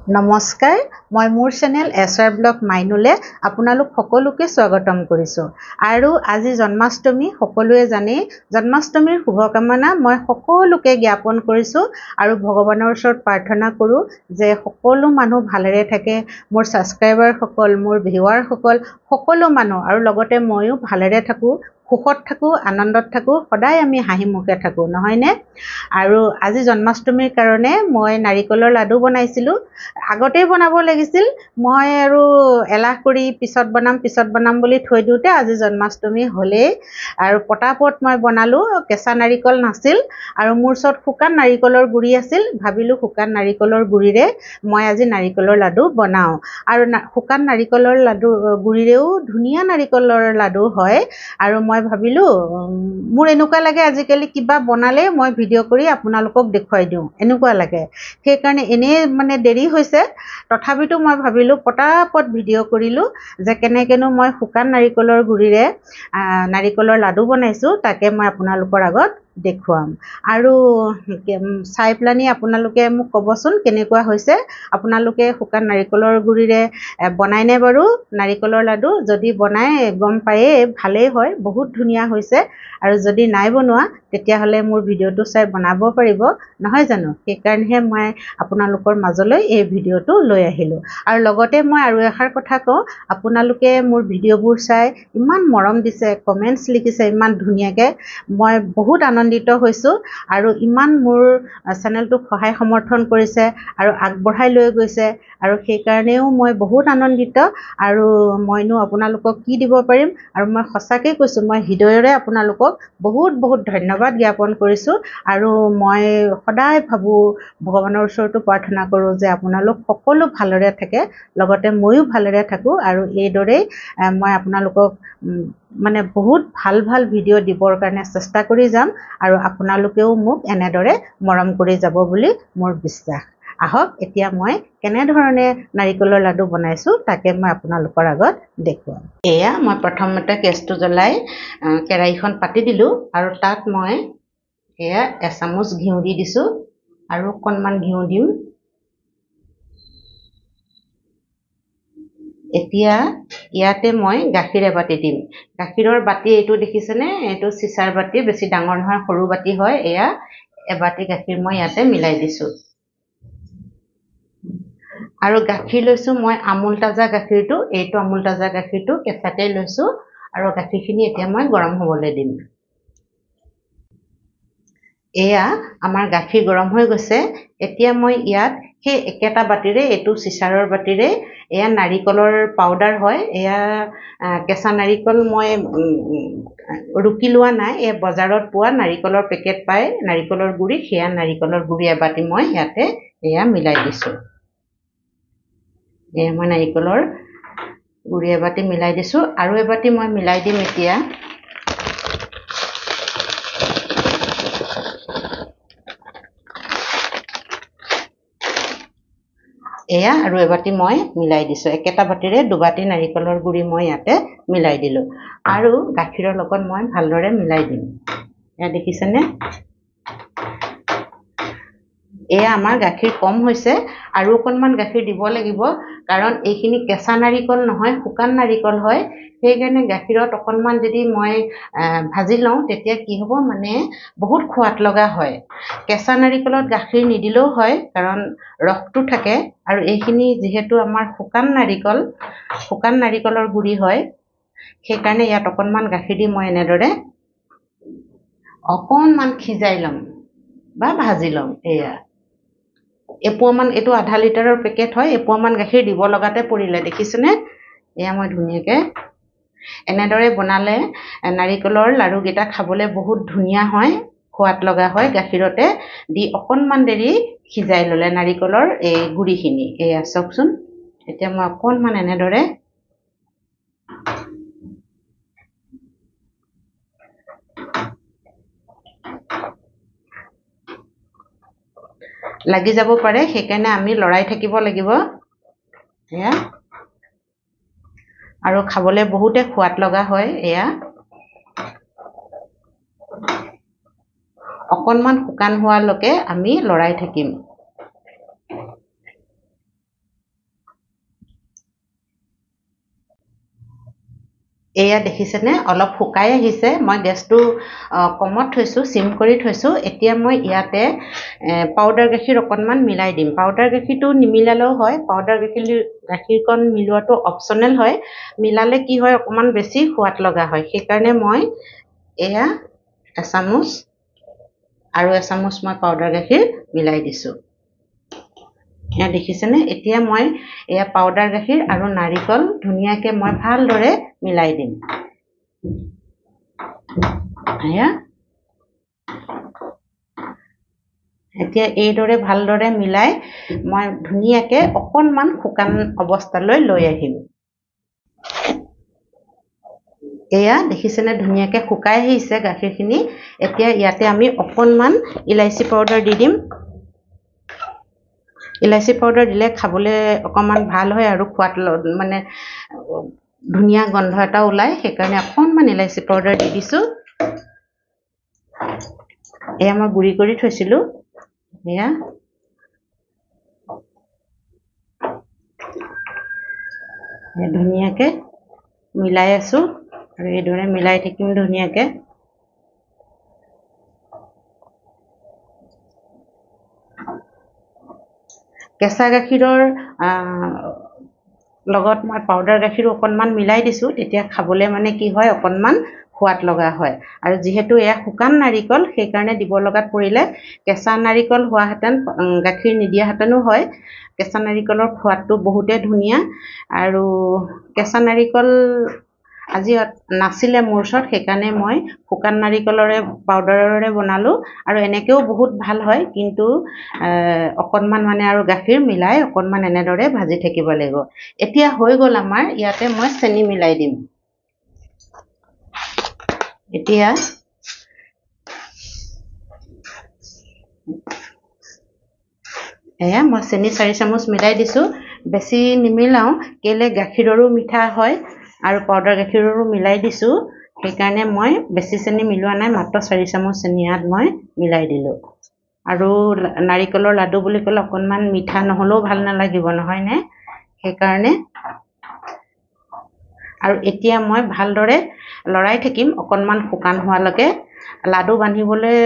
নমস্কাৰ মই মোৰ চেনেল এছআৰ ব্লগ মাইনুলে আপোনালোক সকলোকে স্বাগতম কৰিছোঁ আৰু আজি জন্মাষ্টমী সকলোৱে জানে জন্মাষ্টমীৰ শুভকামনা মই সকলোকে জ্ঞাপন কৰিছোঁ আৰু ভগৱানৰ ওচৰত প্ৰাৰ্থনা কৰোঁ যে সকলো মানুহ ভালেৰে থাকে মোৰ ছাবস্ক্ৰাইবাৰ সকল মোৰ ভিউৱাৰ সকলো মানুহ আৰু লগতে ময়ো ভালেৰে থাকোঁ সুখত থাকোঁ আনন্দত থাকোঁ সদায় আমি হাঁহি মুখে থাকোঁ নহয়নে আৰু আজি জন্মাষ্টমীৰ কাৰণে মই নাৰিকলৰ লাডু বনাইছিলোঁ আগতেই বনাব লাগিছিল মই আৰু এলাহ কৰি পিছত বনাম বুলি থৈ দিওঁতে আজি জন্মাষ্টমী হ'লেই আৰু পটাপট মই বনালোঁ কেঁচা নাৰিকল নাছিল আৰু মোৰ ওচৰত শুকান নাৰিকলৰ গুড়ি আছিল ভাবিলোঁ শুকান নাৰিকলৰ গুড়িৰে মই আজি নাৰিকলৰ লাডু বনাওঁ আৰু শুকান নাৰিকলৰ লাডু গুড়িৰেও ধুনীয়া নাৰিকলৰ লাডু হয় আৰু মই ভাবিলোঁ মোৰ এনেকুৱা লাগে আজিকালি কিবা বনালে মই ভিডিঅ' কৰি আপোনালোকক দেখুৱাই দিওঁ এনেকুৱা লাগে সেইকাৰণে এনেই মানে দেৰি হৈছে তথাপিতো মই ভাবিলোঁ পটাপট ভিডিঅ' কৰিলোঁ যে কেনেকৈনো মই শুকান নাৰিকলৰ গুড়িৰে নাৰিকলৰ লাডু বনাইছোঁ তাকে মই আপোনালোকৰ আগত দেখুৱাম আৰু চাই পেলানি আপোনালোকে মোক ক'বচোন কেনেকুৱা হৈছে আপোনালোকে শুকান নাৰিকলৰ গুড়িৰে বনাইনে বাৰু নাৰিকলৰ লাডু যদি বনাই গম পায়েই ভালেই হয় বহুত ধুনীয়া হৈছে আৰু যদি নাই বনোৱা তেতিয়াহ'লে মোৰ ভিডিঅ'টো চাই বনাব পাৰিব নহয় জানো সেইকাৰণেহে মই আপোনালোকৰ মাজলৈ এই ভিডিঅ'টো লৈ আহিলোঁ আৰু লগতে মই আৰু এষাৰ কথা কওঁ আপোনালোকে মোৰ ভিডিঅ'বোৰ চাই ইমান মৰম দিছে কমেণ্টছ লিখিছে ইমান ধুনীয়াকৈ মই বহুত আনন্দিত হৈছোঁ আৰু ইমান মোৰ চেনেলটোক সহায় সমৰ্থন কৰিছে আৰু আগবঢ়াই লৈ গৈছে আৰু সেইকাৰণেও মই বহুত আনন্দিত আৰু মইনো আপোনালোকক কি দিব পাৰিম আৰু মই সঁচাকৈ কৈছোঁ মই হৃদয়ৰে আপোনালোকক বহুত বহুত ধন্যবাদ জ্ঞাপন কৰিছোঁ আৰু মই সদায় ভাবোঁ ভগৱানৰ ওচৰতো প্ৰাৰ্থনা কৰোঁ যে আপোনালোক সকলো ভালৰে থাকে লগতে ময়ো ভালৰে থাকোঁ আৰু এইদৰেই মই আপোনালোকক মানে বহুত ভাল ভাল ভিডিঅ' দিবৰ কাৰণে চেষ্টা কৰি যাম আৰু আপোনালোকেও মোক এনেদৰে মৰম কৰি যাব বুলি মোৰ বিশ্বাস আহক এতিয়া মই কেনেধৰণে নাৰিকলৰ লাডু বনাইছোঁ তাকে মই আপোনালোকৰ আগত দেখুৱাম এয়া মই প্ৰথমতে গেছটো জ্বলাই কেৰাহীখন পাতি দিলোঁ আৰু তাত মই এয়া এচামুচ ঘিউ দি দিছোঁ আৰু অকণমান ঘিউ দিম এতিয়া ইয়াতে মই গাখীৰ এবাটি দিম গাখীৰৰ বাতি এইটো দেখিছেনে এইটো চিচাৰ বাতি বেছি ডাঙৰ নহয় সৰু বাতি হয় এয়া এবাটি গাখীৰ মই ইয়াতে মিলাই দিছোঁ আৰু গাখীৰ লৈছোঁ মই আমুল তাজা গাখীৰটো এইটো আমুল তাজা গাখীৰটো কেঁচাকৈ লৈছোঁ আৰু গাখীৰখিনি এতিয়া মই গৰম হ'বলৈ দিম এয়া আমাৰ গাখীৰ গৰম হৈ গৈছে এতিয়া মই ইয়াত সেই একেটা বাতিৰে এইটো চিচাৰৰ বাতিৰে এয়া নাৰিকলৰ পাউডাৰ হয় এয়া কেঁচা নাৰিকল মই ৰুকি লোৱা নাই এয়া বজাৰত পোৱা নাৰিকলৰ পেকেট পায় নাৰিকলৰ গুড়ি সেয়া নাৰিকলৰ গুড়ি এবাটি মই ইয়াতে এয়া মিলাই দিছোঁ এয়া মই নাৰিকলৰ গুড়ি এবাটি মিলাই দিছোঁ আৰু এবাটি মই মিলাই দিম এতিয়া এয়া আৰু এবাটি মই মিলাই দিছোঁ একেটা বাটিৰে দুবাটি নাৰিকলৰ গুড়ি মই ইয়াতে মিলাই দিলোঁ আৰু গাখীৰৰ লগত মই ভালদৰে মিলাই দিম এয়া দেখিছেনে এয়া আমাৰ গাখীৰ কম হৈছে আৰু অকণমান গাখীৰ দিব লাগিব কাৰণ এইখিনি কেঁচা নাৰিকল নহয় শুকান নাৰিকল হয় সেইকাৰণে গাখীৰত অকণমান যদি মই ভাজি লওঁ তেতিয়া কি হ'ব মানে বহুত সোৱাদ লগা হয় কেঁচা নাৰিকলত গাখীৰ নিদিলেও হয় কাৰণ ৰসটো থাকে আৰু এইখিনি যিহেতু আমাৰ শুকান নাৰিকলৰ গুড়ি হয় সেইকাৰণে ইয়াত অকণমান গাখীৰ দি মই এনেদৰে অকণমান সিজাই ল'ম বা ভাজি ল'ম এয়া এপোৱামান এইটো আধা লিটাৰৰ পেকেট হয় এপোৱামান গাখীৰ দিব লগাতে পৰিলে দেখিছেনে এয়া মই ধুনীয়াকৈ এনেদৰে বনালে নাৰিকলৰ লাড়ুকেইটা খাবলৈ বহুত ধুনীয়া হয় সোৱাদ লগা হয় গাখীৰতে দি অকণমান দেৰি সিজাই ল'লে নাৰিকলৰ এই গুড়িখিনি এয়া চাওকচোন এতিয়া মই অকণমান এনেদৰে লাগি যাব পাৰে সেইকাৰণে আমি লৰাই থাকিব লাগিব এয়া আৰু খাবলৈ বহুতে সোৱাদ লগা হয় এয়া অকণমান শুকান হোৱালৈকে আমি লৰাই থাকিম এয়া দেখিছেনে অলপ শুকাই আহিছে মই গেছটো কমত থৈছোঁ সিম কৰি থৈছোঁ এতিয়া মই ইয়াতে পাউডাৰ গাখীৰ অকণমান মিলাই দিম পাউডাৰ গাখীৰটো নিমিলালেও হয় পাউডাৰ গাখীৰকণ মিলোৱাটো অপচনেল হয় মিলালে কি হয় অকণমান বেছি সোৱাদ লগা হয় সেইকাৰণে মই এয়া এচামুচ আৰু এচামুচ মই পাউডাৰ গাখীৰ মিলাই দিছোঁ এয়া দেখিছেনে এতিয়া মই এয়া পাউডাৰ গাখীৰ আৰু নাৰিকল ধুনীয়াকৈ মই ভালদৰে মিলাই দিম এয়া এতিয়া এইদৰে ভালদৰে মিলাই মই ধুনীয়াকৈ অকণমান শুকান অৱস্থালৈ লৈ আহিম এয়া দেখিছেনে ধুনীয়াকৈ শুকাই আহিছে গাখীৰখিনি এতিয়া ইয়াতে আমি অকণমান ইলাইচি পাউডাৰ দি দিম ইলাইচি পাউডাৰ দিলে খাবলৈ অকণমান ভাল হয় আৰু খোৱাত মানে ধুনীয়া গন্ধ এটা ওলায় সেইকাৰণে অকণমান ইলাইচি পাউডাৰ দি দিছোঁ এয়া মই গুড়ি কৰি থৈছিলোঁ এয়া ধুনীয়াকৈ মিলাই আছোঁ আৰু এইদৰে মিলাই থাকিম ধুনীয়াকৈ কেঁচা গাখীৰৰ লগত মই পাউডাৰ গাখীৰো অকণমান মিলাই দিছোঁ তেতিয়া খাবলৈ মানে কি হয় অকণমান সোৱাদ লগা হয় আৰু যিহেতু এয়া শুকান নাৰিকল সেইকাৰণে দিব লগাত পৰিলে কেঁচা নাৰিকল হোৱাহেঁতেন গাখীৰ নিদিয়াহেঁতেনো হয় কেঁচা নাৰিকলৰ সোৱাদটো বহুতেই ধুনীয়া আৰু কেঁচা নাৰিকল আজি নাছিলে মোৰ ওচৰত সেইকাৰণে মই শুকান নাৰিকলৰে পাউডাৰেৰে বনালোঁ আৰু এনেকৈও বহুত ভাল হয় কিন্তু অকণমান মানে আৰু গাখীৰ মিলাই অকণমান এনেদৰে ভাজি থাকিব লাগিব এতিয়া হৈ গ'ল আমাৰ ইয়াতে মই চেনি মিলাই দিম এতিয়া এয়া মই চেনি 4 চামুচ মিলাই দিছোঁ বেছি নিমিলাওঁ কেলে গাখীৰৰো মিঠা হয় আৰু পাউডাৰ গাখীৰৰো মিলাই দিছোঁ সেইকাৰণে মই বেছি চেনি মিলোৱা নাই মাত্ৰ 4 চামুচ চেনি ইয়াত মই মিলাই দিলোঁ আৰু নাৰিকলৰ লাডু বুলি ক'লে অকণমান মিঠা নহ'লেও ভাল নালাগিব নহয়নে সেইকাৰণে আৰু এতিয়া মই ভালদৰে লৰাই থাকিম অকণমান শুকান হোৱালৈকে লাডু বান্ধিবলৈ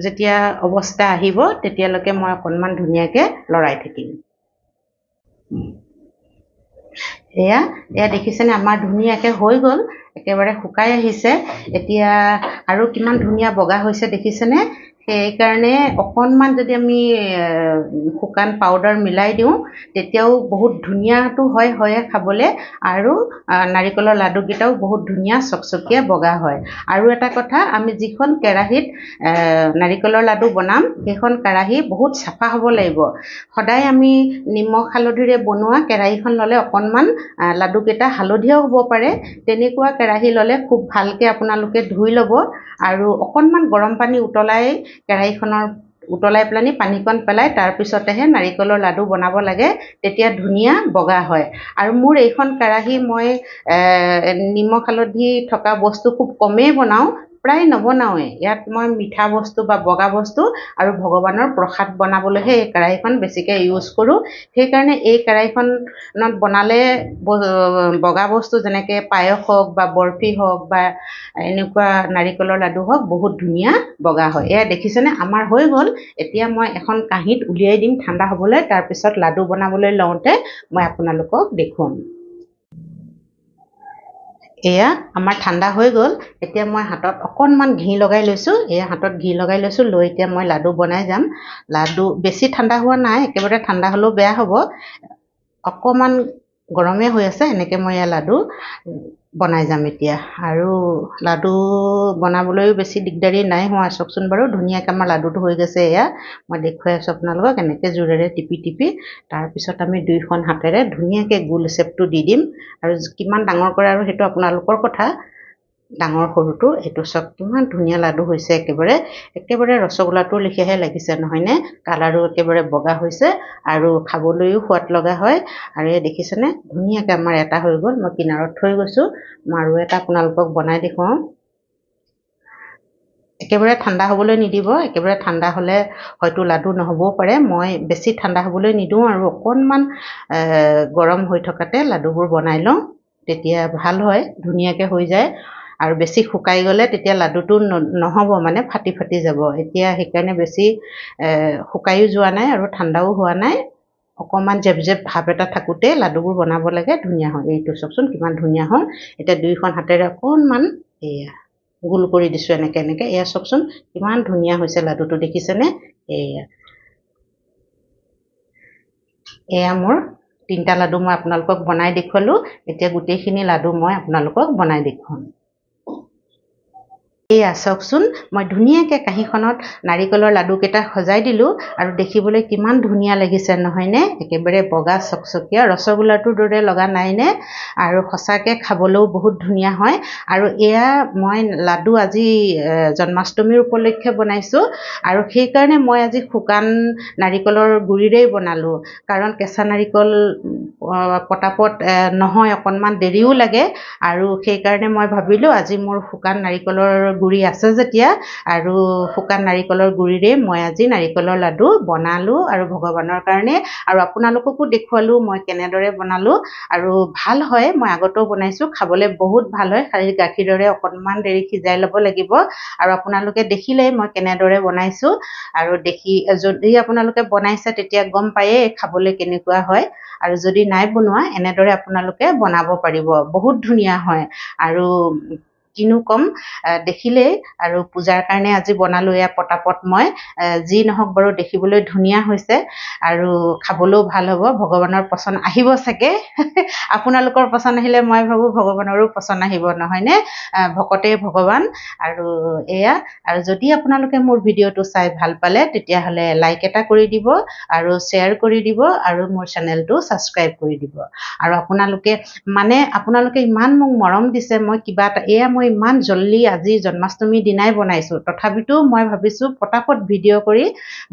যেতিয়া অৱস্থা আহিব তেতিয়ালৈকে মই অকণমান ধুনীয়াকৈ লৰাই থাকিম এয়া দেখিছেনে আমাৰ ধুনীয়াকৈ হৈ গ'ল একেবাৰে শুকাই আহিছে এতিয়া আৰু কিমান ধুনীয়া বগা হৈছে দেখিছেনে সেইকাৰণে অকণমান যদি আমি শুকান পাউডাৰ মিলাই দিওঁ তেতিয়াও বহুত ধুনীয়াটো হয় খাবলৈ আৰু নাৰিকলৰ লাডুকেইটাও বহুত ধুনীয়া চকচকীয়া বগা হয় আৰু এটা কথা আমি যিখন কেৰাহীত নাৰিকলৰ লাডু বনাম সেইখন কেৰাহী বহুত চাফা হ'ব লাগিব সদায় আমি নিমখ হালধিৰে বনোৱা কেৰাহীখন ল'লে অকণমান লাডুকেইটা হালধীয়াও হ'ব পাৰে তেনেকুৱা কেৰাহী ল'লে খুব ভালকৈ আপোনালোকে ধুই ল'ব আৰু অকণমান গৰম পানী উতলাই পেলানি পানীকণ পেলাই তাৰপিছতেহে নাৰিকলৰ লাডু বনাব লাগে তেতিয়া ধুনীয়া বগা হয় আৰু মোৰ এইখন কেৰাহী মই নিমখ হালধি থকা বস্তু খুব কমেই বনাওঁ প্ৰায় নবনাওঁৱেই ইয়াত মই মিঠা বস্তু বা বগা বস্তু আৰু ভগৱানৰ প্ৰসাদ বনাবলৈহে এই কেৰাহীখন বেছিকৈ ইউজ কৰোঁ সেইকাৰণে এই কেৰাহীখনত বনালে বগা বস্তু যেনেকৈ পায়স হওক বা বৰফি হওক বা এনেকুৱা নাৰিকলৰ লাডু হওক বহুত ধুনীয়া বগা হয় এয়া দেখিছেনে আমাৰ হৈ গ'ল এতিয়া মই এখন কাঁহীত উলিয়াই দিম ঠাণ্ডা হ'বলৈ তাৰপিছত লাডু বনাবলৈ লওঁতে মই আপোনালোকক দেখুৱাম এয়া আমাৰ ঠাণ্ডা হৈ গ'ল এতিয়া মই হাতত অকণমান ঘি লগাই লৈছোঁ এয়া হাতত ঘি লগাই লৈছোঁ লৈ এতিয়া মই লাডু বনাই যাম লাডু বেছি ঠাণ্ডা হোৱা নাই একেবাৰে ঠাণ্ডা হ'লেও বেয়া হ'ব অকণমান গৰমে হৈ আছে এনেকৈ মই এয়া লাডু বনাই যাম এতিয়া আৰু লাডু বনাবলৈও বেছি দিগদাৰী নাই হোৱা চাওকচোন বাৰু ধুনীয়াকৈ আমাৰ লাডুটো হৈ গৈছে এয়া মই দেখুৱাই আছোঁ আপোনালোকক এনেকৈ জোৰেৰে টিপি তাৰপিছত আমি দুইখন হাতেৰে ধুনীয়াকৈ গোল শ্বেপটো দি দিম আৰু কিমান ডাঙৰ কৰে আৰু সেইটো আপোনালোকৰ কথা ডাঙৰ সৰুটো এইটো চব কিমান ধুনীয়া লাডু হৈছে একেবাৰে ৰসগোল্লাটোৰ লেখীয়াহে লাগিছে নহয়নে কালাৰো একেবাৰে বগা হৈছে আৰু খাবলৈও সোৱাদ লগা হয় আৰু এই দেখিছেনে ধুনীয়াকৈ আমাৰ এটা হৈ গ'ল মই কিনাৰত থৈ গৈছোঁ মই আৰু এটা আপোনালোকক বনাই দেখুৱাওঁ একেবাৰে ঠাণ্ডা হ'বলৈ নিদিব একেবাৰে ঠাণ্ডা হ'লে হয়তো লাডু নহ'বও পাৰে মই বেছি ঠাণ্ডা হ'বলৈ নিদিওঁ আৰু অকণমান গৰম হৈ থকাতে লাডুবোৰ বনাই লওঁ তেতিয়া ভাল হয়, ধুনীয়াকৈ হৈ যায়। আৰু বেছি শুকাই গ'লে তেতিয়া লাডুটো নহ'ব, মানে ফাটি ফাটি যাব। এতিয়া সেইকাৰণে বেছি শুকায়ো যোৱা নাই আৰু ঠাণ্ডাও হোৱা নাই, অকণমান জেপ জেপ ভাপ এটা থাকোঁতে লাডুবোৰ বনাব লাগে, ধুনীয়া হয়। এইটো চাওকচোন কিমান ধুনীয়া হয়। এতিয়া দুইখন হাতেৰে অকণমান এয়া গোল কৰি দিছোঁ এনেকৈ এনেকৈ। এয়া চাওকচোন কিমান ধুনীয়া হৈছে লাডুটো, দেখিছেনে? এয়া মোৰ 3টা লাডু মই আপোনালোকক বনাই দেখুৱালোঁ। এতিয়া গোটেইখিনি লাডু মই আপোনালোকক বনাই দেখুৱাম। এয়া চাওকচোন, মই ধুনীয়াকৈ কাঁহীখনত নাৰিকলৰ লাডুকেইটা সজাই দিলোঁ আৰু দেখিবলৈ কিমান ধুনীয়া লাগিছে নহয়নে? একেবাৰে বগা চকচকীয়া, ৰসগোল্লাটোৰ দৰে লগা নাইনে? আৰু সঁচাকৈ খাবলৈও বহুত ধুনীয়া হয়। আৰু এয়া মই লাডু আজি জন্মাষ্টমীৰ উপলক্ষে বনাইছোঁ, আৰু সেইকাৰণে মই আজি শুকান নাৰিকলৰ গুড়িৰেই বনালোঁ। কাৰণ কেঁচা নাৰিকল পটাপট নহয়, অকণমান দেৰিও লাগে, আৰু সেইকাৰণে মই ভাবিলোঁ আজি মোৰ শুকান নাৰিকলৰ গুড়ি আছে যেতিয়া, আৰু শুকান নাৰিকলৰ গুড়িৰে মই আজি নাৰিকলৰ লাডু বনালোঁ আৰু ভগৱানৰ কাৰণে, আৰু আপোনালোককো দেখুৱালোঁ মই কেনেদৰে বনালোঁ। আৰু ভাল হয়, মই আগতেও বনাইছোঁ, খাবলৈ বহুত ভাল হয়। খালি গাখীৰেৰে অকণমান দেৰি সিজাই ল'ব লাগিব। আৰু আপোনালোকে দেখিলেই মই কেনেদৰে বনাইছোঁ, আৰু যদি আপোনালোকে বনাইছে তেতিয়া গম পায়েই খাবলৈ কেনেকুৱা হয়। আৰু যদি নাই বনোৱা এনেদৰে আপোনালোকে বনাব পাৰিব, বহুত ধুনীয়া হয়। আৰু কিনো ক'ম, দেখিলেই। আৰু পূজাৰ কাৰণে আজি বনালোঁ এয়া পটাপট মই, যি নহওক বাৰু দেখিবলৈ ধুনীয়া হৈছে আৰু খাবলৈও ভাল হ'ব। ভগৱানৰ পচন্দ আহিব চাগে। আপোনালোকৰ পচন্দ আহিলে মই ভাবোঁ ভগৱানৰো পচন্দ আহিব, নহয়নে? ভকতেই ভগৱান। আৰু এয়া, আৰু যদি আপোনালোকে মোৰ ভিডিঅ'টো চাই ভাল পালে তেতিয়াহ'লে লাইক এটা কৰি দিব, আৰু শ্বেয়াৰ কৰি দিব, আৰু মোৰ চেনেলটো ছাবস্ক্ৰাইব কৰি দিব। আৰু আপোনালোকে ইমান মোক মৰম দিছে, মই কিবা এটা এয়া মই ইমান জল্দি আজি জন্মাষ্টমীৰ দিনাই বনাইছোঁ, তথাপিতো মই ভাবিছোঁ পটাপট ভিডিঅ' কৰি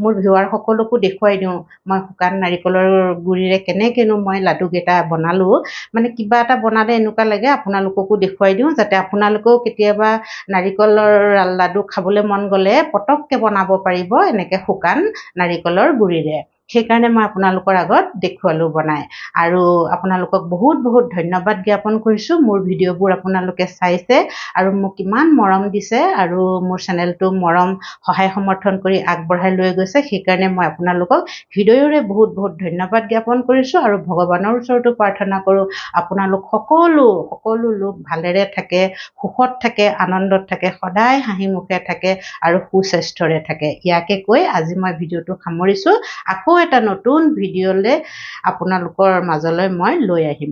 মোৰ ভিউৱাৰ সকলকো দেখুৱাই দিওঁ মই শুকান নাৰিকলৰ গুড়িৰে কেনেকৈনো মই লাডুকেইটা বনালোঁ। মানে কিবা এটা বনালে এনেকুৱা লাগে আপোনালোককো দেখুৱাই দিওঁ, যাতে আপোনালোকেও কেতিয়াবা নাৰিকলৰ লাডু খাবলৈ মন গ'লে পটককৈ বনাব পাৰিব এনেকৈ শুকান নাৰিকলৰ গুড়িৰে। সেইকাৰণে মই আপোনালোকৰ আগত দেখুৱালোঁ বনাই। আৰু আপোনালোকক বহুত বহুত ধন্যবাদ জ্ঞাপন কৰিছোঁ। মোৰ ভিডিঅ'বোৰ আপোনালোকে চাইছে আৰু মোক ইমান মৰম দিছে, আৰু মোৰ চেনেলটো সহায় সমৰ্থন কৰি আগবঢ়াই লৈ গৈছে। সেইকাৰণে মই আপোনালোকক হৃদয়ৰে বহুত বহুত ধন্যবাদ জ্ঞাপন কৰিছোঁ, আৰু ভগৱানৰ ওচৰতো প্ৰাৰ্থনা কৰোঁ আপোনালোক সকলো লোক ভালেৰে থাকে, সুখত থাকে, আনন্দত থাকে, সদায় হাঁহি মুখে থাকে আৰু সুস্বাস্থ্যৰে থাকে। ইয়াকে কৈ আজি মই ভিডিঅ'টো সামৰিছোঁ। আকৌ এটা নতুন ভিডিঅ'লৈ আপোনালোকৰ মাজলৈ মই লৈ আহিম।